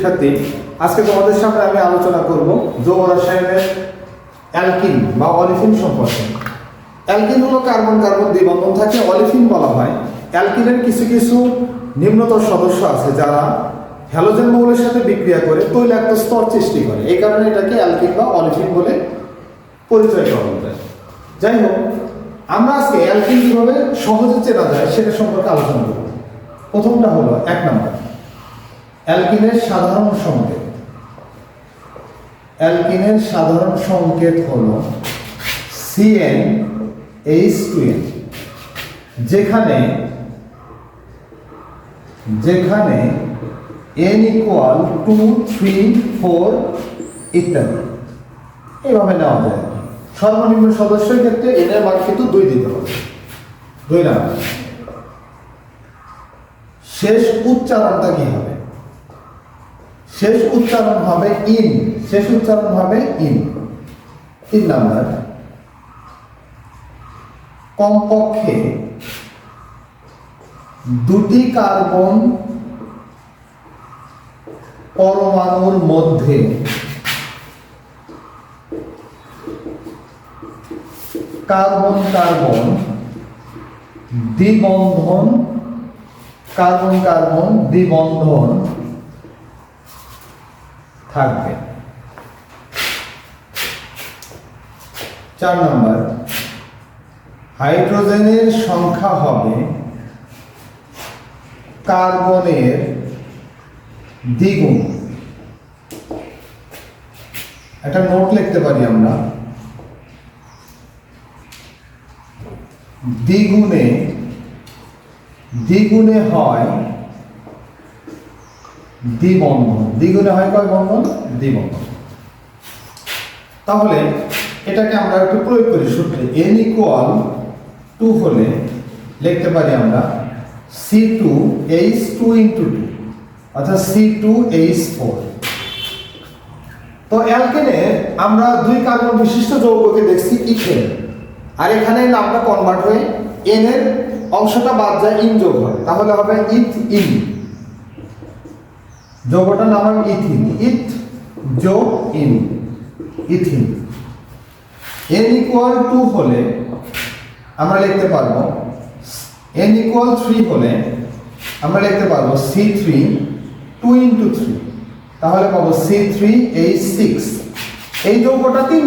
শিক্ষার্থী, আজকে তোমাদের সামনে আমি আলোচনা করব যৌগ রসায়নের অ্যালকিন বা অলিফিন সম্পর্কে। অ্যালকিন হলো কার্বন কার্বন দ্বিবন্ধন থাকে, অলিফিন বলা হয়। অ্যালকিনের কিছু কিছু নিম্নতর সদস্য আছে যারা হ্যালোজেন মৌলের সাথে বিক্রিয়া করে তৈলাক্ত স্তর সৃষ্টি করে, এই কারণে এটাকে অ্যালকিন বা অলিফিন বলে পরিচয় করা যায়। যাই হোক, আমরা আজকে অ্যালকিন কিভাবে সহজে চেনা যায় সেটা সম্পর্কে আলোচনা করব। প্রথমটা হলো 1 নম্বর, অ্যালকিনের সাধারণ সংকেত। অ্যালকিনের সাধারণ সংকেত হলো CnH2n, যেখানে n = 2, 3, 4 ইত্যাদি এইভাবে নেওয়া যায়। সর্বনিম্ন সদস্যের ক্ষেত্রে n এর মান কিন্তু 2 দিতে হবে। 2 নম্বর, শেষ উচ্চারণটা কি হবে? শেষ উচ্চারণ হবে ইন। 3 নম্বর, কমপক্ষে 2টি কার্বন পরমাণুর মধ্যে কার্বন কার্বন দ্বিবন্ধন থাকবে। 4 নম্বর, হাইড্রোজেনের সংখ্যা হবে কার্বনের দ্বিগুণ। একটা নোট লিখতে পারি আমরা, দ্বিগুণে হয় দ্বিবন্ধন। দ্বিগুণে হয় কয় বন্ধন? দ্বিবন্ধন। তাহলে এটাকে আমরা একটু প্রয়োগ করি সূত্রে। n = 2 হলে লিখতে পারি আমরা C2H2 × 2 অর্থাৎ C2H4। তো অ্যালকেনে আমরা 2 কার্বন বিশিষ্ট যৌগকে দেখছি ইথেন, আর এখানে নামটা কনভার্ট হয়ে n এর অংশটা বাদ যায়, ইন যোগ হয়, তাহলে হবে ইথ-ইন। যৌগটার নাম হবে ইথিন। ইথ যোগ ইন, ইথিন। n = 2 হলে আমরা লিখতে পারবো, n = 3 হলে আমরা লিখতে পারবো C3 2 × 3, তাহলে পাবো C3H6। এই যৌগটা 3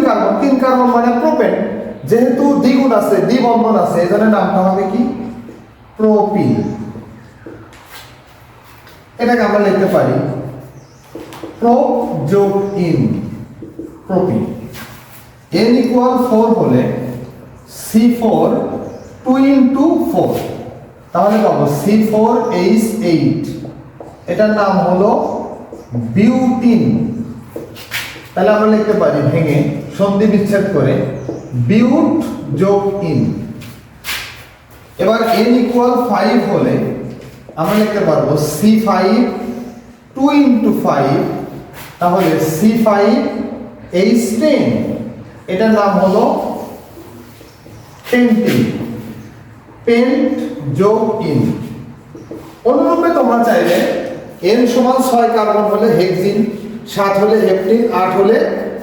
কার্বন মানে প্রোপেন, যেহেতু দ্বিগুণ আছে, দ্বিবন্ধন আছে, এজন্য নামটা হবে কি? প্রোপিন। এটাকে আমরা লিখতে পারি প্রোপ যোগ ইন, প্রোপিন। n = 4 হলে C4 2 × 4, তাহলে পাবো C4H8। এটার নাম হলো বিউটিন। তাহলে আমরা লিখতে পারি ভেঙে সন্ধি বিচ্ছেদ করে বিউট যোগ ইন। এবার n = 5 হলে আমরা লিখতে পারবো C5 2 × 5, তাহলে C5H10। এটার নাম হলো পেন্টিন। পেন্ট যোগ ইন। অনুরূপে তোমরা চাইলে n = 6 কার্বন হলে হেক্সিন, 7 হলে হেপ্টিন, 8 হলে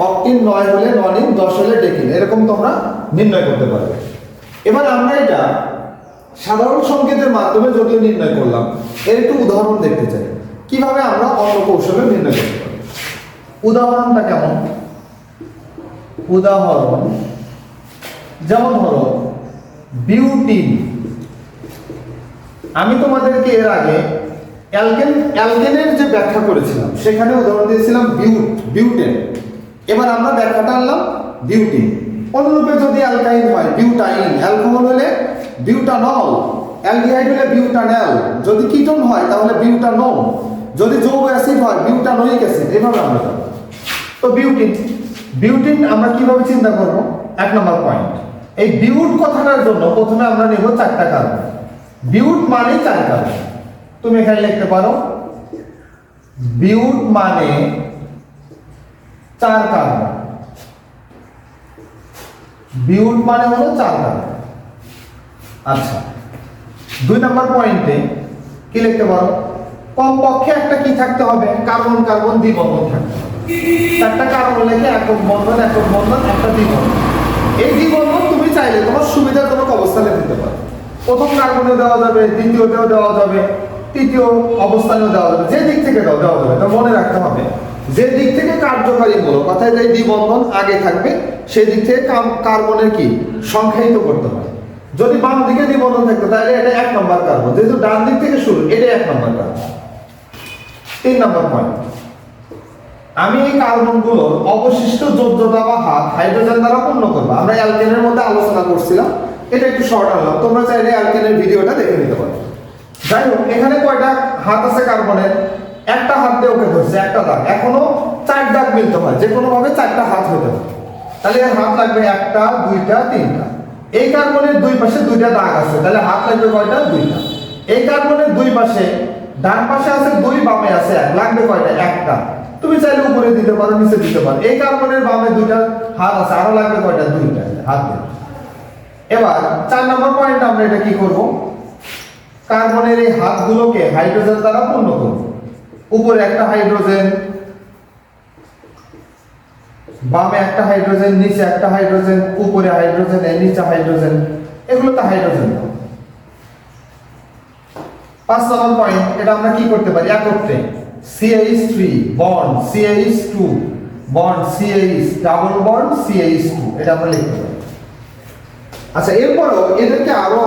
অক্টিন, 9 হলে ননিন, 10 হলে ডেকিন, এরকম তোমরা নির্ণয় করতে পারবে। এবার আমরা এটা সাধারণ সংকেতের মাধ্যমে যদিও নির্ণয় করলাম, এর একটু উদাহরণ দেখতে চাই কিভাবে আমরা অন্য কৌশলে নির্ণয় করতে পারি। উদাহরণটা কেমন? উদাহরণ যেমন ধরো বিউটিন। আমি তোমাদেরকে এর আগে অ্যালকেনের যে ব্যাখ্যা করেছিলাম সেখানে উদাহরণ দিয়েছিলাম বিউটেন। এবার আমরা ব্যাখ্যাটা আনলাম বিউটিন। অনুরূপে যদি অ্যালকাইন হয় বিউটাইন, অ্যালকোহল হলে বিউটানল, অ্যালডিহাইড হলে বিউটানল, যদি কিটোন হয় তাহলে বিউটানোন, যদি যৌগ অ্যাসিড হয় বিউটানোইক অ্যাসিড। এভাবে আমরা জানব। তো বিউটিন আমরা কিভাবে চিন্তা করব? 1 নম্বর পয়েন্ট, এই বিউট কথাটার জন্য প্রথমে আমরা নেব 4টা কার্বন। বিউট মানে 4 কার্বন। তুমি এখানে লিখতে পারো বিউট মানে 4 কার্বন। বিউট মানে হলো 4 কার্বন। আচ্ছা, 2 নম্বর পয়েন্টে কি লিখতে পারো? কমপক্ষে একটা কি থাকতে হবে, কার্বন কার্বন দ্বিবন্ধন থাকতে হবে। চারটা কার্বন লেখে একক বন্ধন একটা দ্বিবন্ধন। এই দ্বিবন্ধন তুমি চাইলে তোমার সুবিধাজনক অবস্থানে দিতে পারো। প্রথম কার্বনে দেওয়া যাবে, দ্বিতীয়তেও দেওয়া যাবে, তৃতীয় অবস্থানেও দেওয়া যাবে, যে দিক থেকে দেওয়া যাবে। তো মনে রাখতে হবে যে দিক থেকে কার্যকারী মূলক কথায় যে দ্বিবন্ধন আগে থাকবে সেই দিক থেকে কার্বনের কি সংখ্যায়িত করতে হবে। যদি বাম দিকে দ্বিবন্ধন থাকতো তাহলে এটা 1 নম্বর কার্বন, যেহেতু ডান দিক থেকে শুরু এটা 1 নম্বর কার্বন। 3 নম্বর পয়েন্ট, আমি এই কার্বনগুলোর অবশিষ্ট যোজ্যতা বা হাত হাইড্রোজেন দ্বারা পূর্ণ করব। আমরা অ্যালকেনের মধ্যে আলোচনা করছিলাম, এটা একটু শর্ট আনলাম, তোমরা চাইলে অ্যালকেনের ভিডিওটা দেখে নিতে পারো। যাই হোক, এখানে কয়টা হাত আছে কার্বনের? একটা হাত দিয়ে ওকে ধরছে, একটা দাগ, এখনো 4 দাগ মিলতে হয়, যে কোনো ভাবে 4টা হাত হতে হবে। তাহলে এর হাত লাগবে 1টা 2টা 3টা। এই কার্বনের দুই পাশে 2টা দাগ আছে, তাহলে হাত লাগবে কয়টা? 2টা। এই কার্বনের দুই পাশে, ডান পাশে আছে 2, বামে আছে 1, লাগবে কয়টা? 1টা। তুমি চাইলে উপরে দিতে পারো, নিচে দিতে পারো। এই কার্বনের বামে 2টা হাত আছে, আরো লাগবে কয়টা? 2টা হাত দিয়ে। এবার 4 নম্বর পয়েন্ট, আমরা এটা কি করব? কার্বনের এই হাতগুলোকে হাইড্রোজেন দ্বারা পূর্ণ করব। উপরে একটা হাইড্রোজেন, বামে একটা হাইড্রোজেন, নিচে একটা হাইড্রোজেন, উপরে হাইড্রোজেন, নিচে হাইড্রোজেন, এগুলো তো হাইড্রোজেন। 5 নম্বর পয়েন্ট, এটা আমরা কি করতে পারি? একত্রে CH3 bond CH2 bond CH double bond CH2, এটা আমরা লিখতে পারি। আচ্ছা, এরপরও এদেরকে আরো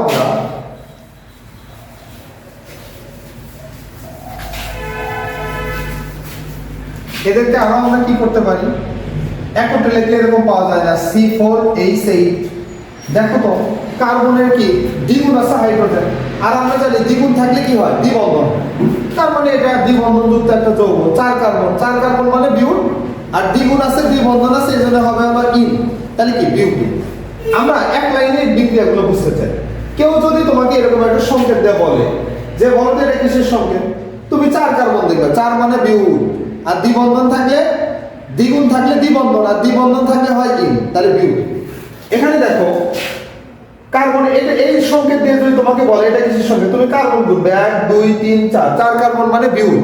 আমরা কি করতে পারি? একত্রে লিখলে এরকম পাওয়া যায় না, C4H8। দেখো তো, কার্বনের কি দ্বিগুণ আছে হাইড্রোজেন, আর আমরা জানি দ্বিগুণ থাকলে কি হয়? দ্বিবন্ধন। তার মানে এটা দ্বিবন্ধন যুক্ত একটা যৌগ। 4 কার্বন মানে বিউট, আর দ্বিগুণ আছে, দ্বিবন্ধন আছে, এজন্য হবে আবার ইন, তাহলে কি বিউটি। আমরা এক লাইনে বিক্রিয়াগুলো বুঝতে চাই। কেউ যদি তোমাকে এরকম একটা সংকেত দেয়, বলে যে বলতে এটা কিসের সংকেত, তুমি 4 কার্বন দেখবে, 4 মানে বিউট, আর দ্বিবন্ধন থাকলে, দ্বিগুণ থাকলে দ্বিবন্ধন, আর দ্বিবন্ধন থাকলে হয় ইন, তাহলে বিউটি। এখানে দেখো কার্বন, এটা এই সংকেত দিয়ে যদি তোমাকে বলে এটা কিসের সংকেত, তুমি কার্বন গুনবে 1 2 3 4, 4 কার্বন মানে বিউট,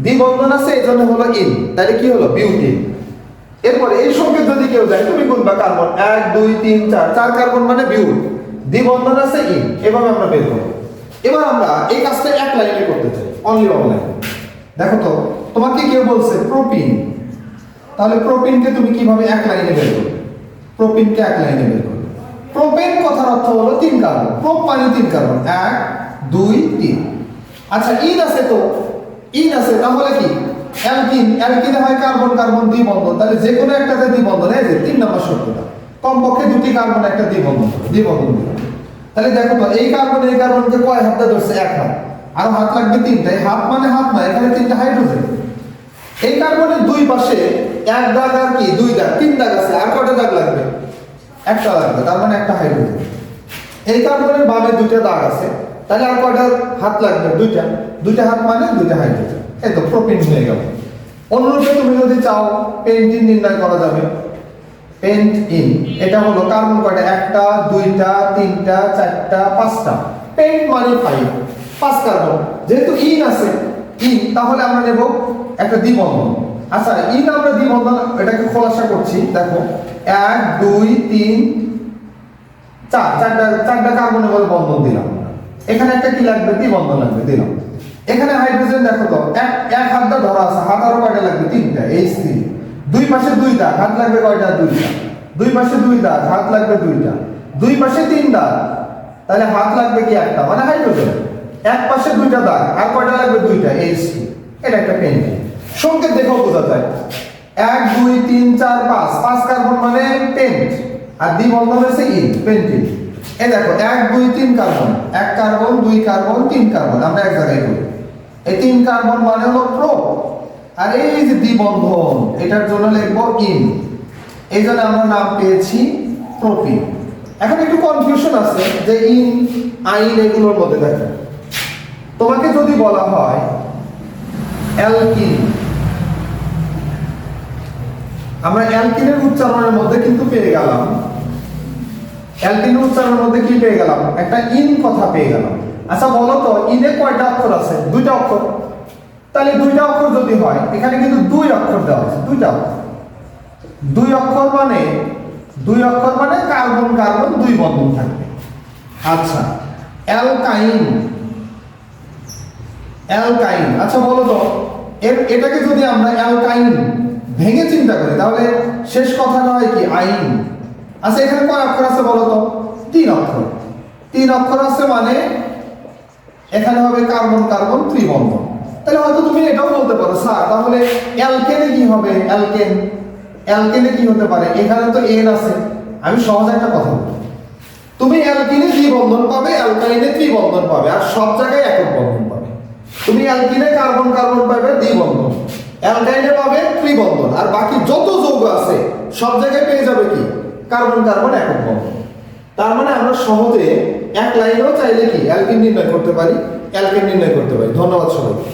দ্বিবন্ধন আছে এজন্য হলো ইন, তাহলে কি হলো? বিউটিন। এরপরে এই সংকেত যদি কেউ দেয়, তুমি গুনবা কার্বন 1 2 3 4, 4 কার্বন মানে বিউট, দ্বিবন্ধন আছে ইন, এভাবে আমরা বের করব। এবার আমরা এই কাজটা এক লাইনে করতে চাই, অনলি ওয়ান লাইন। দেখো তো, তোমাকে কেউ বলছে প্রোপিন, তাহলে প্রোপিনকে তুমি কিভাবে এক লাইনে বের করবে? প্রোপিনকে এক লাইনে বের করবে। প্রোপেন কথার অর্থ হলো 3 কার্বন, প্রোপ মানে 3 কার্বন, 1 2 3। আচ্ছা, ইন আছে, তো ইন আছে, তাহলে কি অ্যালকিন? অ্যালকিনে হয় কার্বন কার্বন দ্বিবন্ধন, তাহলে যে কোনো একটাতে দ্বিবন্ধন, এই যে 3 নম্বর শর্তটা, কমপক্ষে 2টি কার্বন একটা দ্বিবন্ধন দ্বিবন্ধন। তাহলে দেখো তো, এই কার্বনকে কয় হাত ধরছে? 1 হাত, আর হাত লাগবে 3টা। এই হাত মানে হাত না, এখানে 3টা হাইড্রোজেন। এই কার্বনের দুই পাশে 1 দাগ আর কি 2 দাগ, 3 দাগ আছে, আর কয়টা দাগ লাগবে? 1টা লাগবে, তার মানে একটা হাইড্রোজেন। এই কার্বনের বামে 2টা দাগ আছে, তাহলে আর কয়টা হাত লাগবে? 2টা হাত মানে 2টা হাইড্রোজেন। এই তো প্রোপিন হয়ে গেল। অনুরূপে তুমি যদি চাও পেন্টিন নির্ণয় করা যাবে। পেন্ট ইন, এটা হলো কার্বন কয়টা? 1টা 2টা 3টা 4টা 5টা, পেন্ট মানে 5 কার্বন। যেহেতু ইন আছে, ইন, তাহলে আমরা নেব একটা দ্বিবন্ধন। আচ্ছা, ইন আমরা দ্বিবন্ধন এটাকে খোলাসা করছি। দেখো 1 2 3 4, 4টা কার্বনের মধ্যে বন্ধন দিলাম। এখানে একটা কি লাগবে? দ্বিবন্ধন লাগবে, দিলাম। এখানে হাইড্রোজেন দেখো তো, এক হাতটা ধরা আছে, হাত আরো কয়টা লাগবে? 3টা, H3। দুই পাশে 2 দাগ, হাত লাগবে কয়টা? 2টা। দুই পাশে 2 দাগ, হাত লাগবে 2টা। দুই পাশে 3 দাগ, তাহলে হাত লাগবে কি? 1টা, মানে হাইড্রোজেন। এক পাশে 2টা দাগ, আর কয়টা লাগবে? 2টা, H2। এটা একটা পেন্টিন। সংকেত দেখো বোঝা যায়, 1 2 3 4 5, 5 কার্বন মানে পেন্ট, আর দ্বিবন্ধন হচ্ছে ইন, পেন্টিন। এই দেখো 1 2 3 কার্বন, 1 কার্বন 2 কার্বন 3 কার্বন, আমরা এক জায়গায় করি। এই 3 কার্বন মানে হলো প্রো, আর এই যে দ্বিবন্ধন, এটার জন্য লিখবো ইন, এই জন্য আমরা নাম পেয়েছি প্রোপিন। এখন একটু কনফিউশন আছে যে ইন আইন এগুলোর মধ্যে। দেখো, তোমাকে যদি বলা হয় অ্যালকিন, আমরা অ্যালকিনের উচ্চারণের মধ্যে কিন্তু পেয়ে গেলাম, অ্যালকিনের উচ্চারণের মধ্যে কি পেয়ে গেলাম? একটা ইন কথা পেয়ে গেলাম। আচ্ছা বলো তো, ইনে কয়টা অক্ষর আছে? 2টা অক্ষর। তাহলে দুইটা অক্ষর যদি হয়, এখানে কিন্তু দুই অক্ষর দেওয়া আছে, দুইটা অক্ষর। দুই অক্ষর মানে কার্বন কার্বন দুই বন্ধন থাকবে। আচ্ছা, অ্যালকাইন, অ্যালকাইন, আচ্ছা বলো তো এটাকে যদি আমরা অ্যালকাইন ভেঙে চিন্তা করি তাহলে শেষ কথাটা হয় কি? আইন। আচ্ছা, এখানে কয় অক্ষর আছে বলো তো? 3 অক্ষর। 3 অক্ষর আছে মানে এখানে হবে কার্বন কার্বন ত্রিবন্ধন। তাহলে হয়তো তুমি এটাও বলতে পারো, স্যার তাহলে অ্যালকেনে কি হবে? অ্যালকেনে কি হতে পারে? এখানে তো এন আছে। আমি সহজ একটা কথা বলি, তুমি অ্যালকিনে দ্বিবন্ধন পাবে, অ্যালকাইনে ত্রিবন্ধন পাবে, আর সব জায়গায় একক বন্ধন পাবে। তুমি অ্যালকিনে কার্বন কার্বন পাবে দ্বিবন্ধন, অ্যালকাইনে পাবে ত্রিবন্ধন, আর বাকি যত যৌগ আছে সব জায়গায় পেয়ে যাবে কি? কার্বন কার্বন একক বন্ধন। তার মানে আমরা সহজে এক লাইনেও চাইলে কি অ্যালকিন নির্ণয় করতে পারি, অ্যালকেন নির্ণয় করতে পারি। ধন্যবাদ সবাইকে।